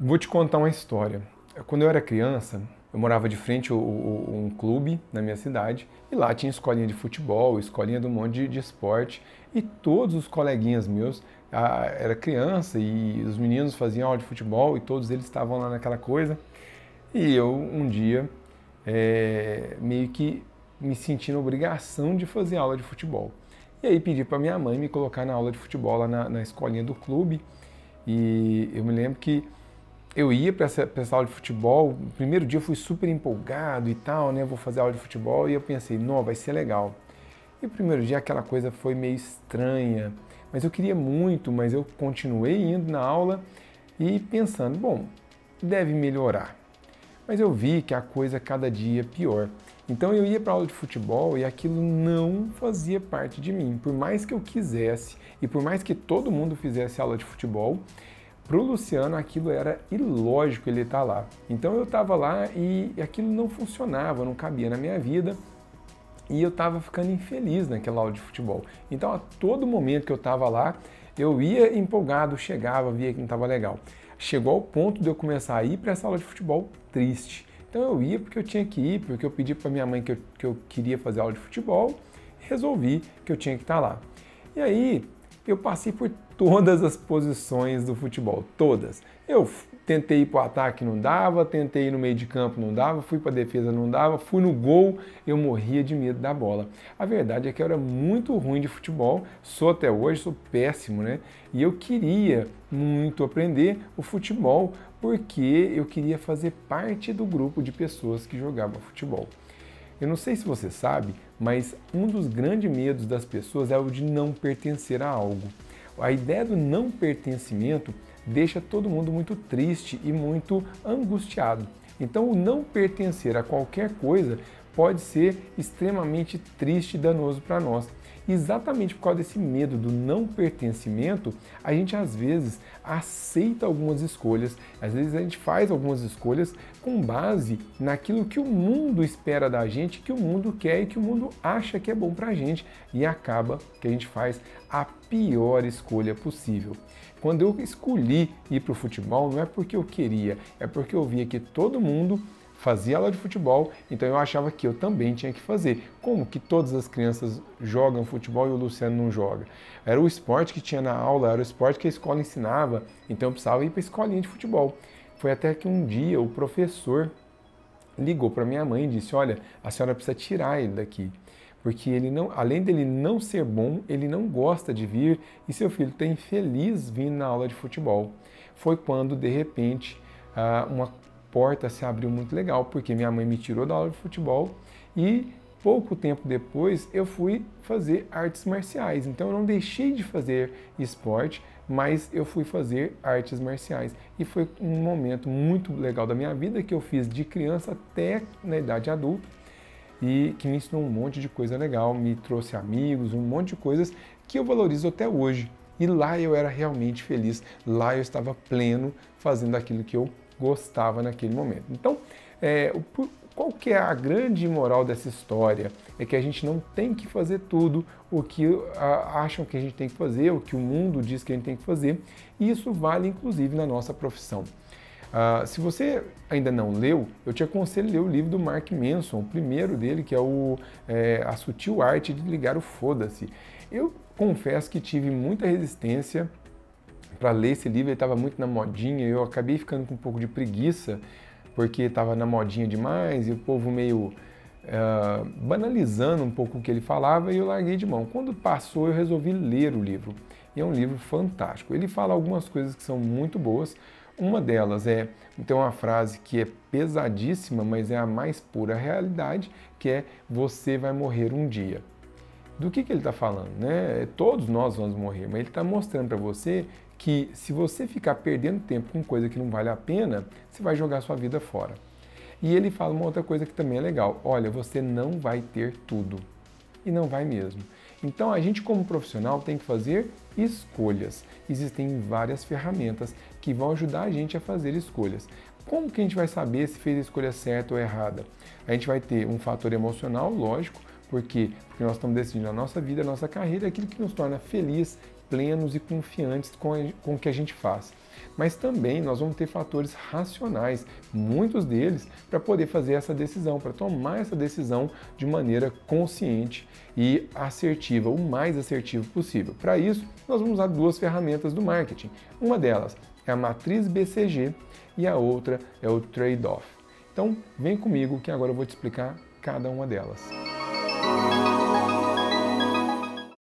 Vou te contar uma história. Quando eu era criança, eu morava de frente a um clube na minha cidade e lá tinha escolinha de futebol, escolinha de um monte de esporte e todos os coleguinhas meus, era criança e os meninos faziam aula de futebol e todos eles estavam lá naquela coisa e eu um dia meio que me senti na obrigação de fazer aula de futebol. E aí pedi para minha mãe me colocar na aula de futebol lá na escolinha do clube e eu me lembro que eu ia para essa aula de futebol, no primeiro dia eu fui super empolgado e tal, né? Vou fazer aula de futebol e eu pensei, não, vai ser legal. E o primeiro dia aquela coisa foi meio estranha, mas eu queria muito, mas eu continuei indo na aula e pensando, bom, deve melhorar. Mas eu vi que a coisa cada dia pior. Então eu ia para a aula de futebol e aquilo não fazia parte de mim. Por mais que eu quisesse e por mais que todo mundo fizesse aula de futebol, para o Luciano aquilo era ilógico ele estar lá. Então eu estava lá e aquilo não funcionava, não cabia na minha vida e eu estava ficando infeliz naquela aula de futebol. Então a todo momento que eu estava lá, eu ia empolgado, chegava, via que não estava legal. Chegou ao ponto de eu começar a ir para essa aula de futebol triste. Então eu ia porque eu tinha que ir, porque eu pedi para minha mãe que eu queria fazer aula de futebol, resolvi que eu tinha que estar lá. E aí eu passei por todas as posições do futebol, todas. Eu tentei ir para o ataque, não dava, tentei ir no meio de campo, não dava, fui para a defesa, não dava, fui no gol, eu morria de medo da bola. A verdade é que eu era muito ruim de futebol, sou até hoje, sou péssimo, né? E eu queria muito aprender o futebol porque eu queria fazer parte do grupo de pessoas que jogavam futebol. Eu não sei se você sabe, mas um dos grandes medos das pessoas é o de não pertencer a algo. A ideia do não pertencimento deixa todo mundo muito triste e muito angustiado. Então, o não pertencer a qualquer coisa pode ser extremamente triste e danoso para nós. E exatamente por causa desse medo do não pertencimento, a gente às vezes aceita algumas escolhas, às vezes a gente faz algumas escolhas com base naquilo que o mundo espera da gente, que o mundo quer e que o mundo acha que é bom pra gente, e acaba que a gente faz a pior escolha possível. Quando eu escolhi ir para o futebol, não é porque eu queria, é porque eu via que todo mundo fazia aula de futebol, então eu achava que eu também tinha que fazer. Como que todas as crianças jogam futebol e o Luciano não joga? Era o esporte que tinha na aula, era o esporte que a escola ensinava, então eu precisava ir para a escolinha de futebol. Foi até que um dia o professor ligou para minha mãe e disse, olha, a senhora precisa tirar ele daqui, porque ele não, além dele não ser bom, ele não gosta de vir e seu filho está infeliz vindo na aula de futebol. Foi quando, de repente, uma porta se abriu muito legal, porque minha mãe me tirou da aula de futebol e pouco tempo depois eu fui fazer artes marciais. Então eu não deixei de fazer esporte, mas eu fui fazer artes marciais. E foi um momento muito legal da minha vida que eu fiz de criança até na idade adulta e que me ensinou um monte de coisa legal, me trouxe amigos, um monte de coisas que eu valorizo até hoje. E lá eu era realmente feliz, lá eu estava pleno fazendo aquilo que eu gostava naquele momento. Então, qual que é a grande moral dessa história? É que a gente não tem que fazer tudo o que acham que a gente tem que fazer, o que o mundo diz que a gente tem que fazer, e isso vale inclusive na nossa profissão. Se você ainda não leu, eu te aconselho a ler o livro do Mark Manson, o primeiro dele, que é A Sutil Arte de Ligar o Foda-se. Eu confesso que tive muita resistência para ler esse livro, ele estava muito na modinha, eu acabei ficando com um pouco de preguiça, porque estava na modinha demais e o povo meio banalizando um pouco o que ele falava e eu larguei de mão. Quando passou, eu resolvi ler o livro. E é um livro fantástico. Ele fala algumas coisas que são muito boas. Uma delas tem uma frase que é pesadíssima, mas é a mais pura realidade, que é você vai morrer um dia. Do que ele está falando, né? Todos nós vamos morrer, mas ele está mostrando para você que se você ficar perdendo tempo com coisa que não vale a pena, você vai jogar sua vida fora. E ele fala uma outra coisa que também é legal. Olha, você não vai ter tudo. E não vai mesmo. Então a gente como profissional tem que fazer escolhas. Existem várias ferramentas que vão ajudar a gente a fazer escolhas. Como que a gente vai saber se fez a escolha certa ou errada? A gente vai ter um fator emocional, lógico, porque nós estamos decidindo a nossa vida, a nossa carreira, aquilo que nos torna feliz, plenos e confiantes com o que a gente faz. Mas também nós vamos ter fatores racionais, muitos deles, para poder fazer essa decisão, para tomar essa decisão de maneira consciente e assertiva, o mais assertivo possível. Para isso, nós vamos usar duas ferramentas do marketing. Uma delas é a matriz BCG e a outra é o trade-off. Então, vem comigo que agora eu vou te explicar cada uma delas.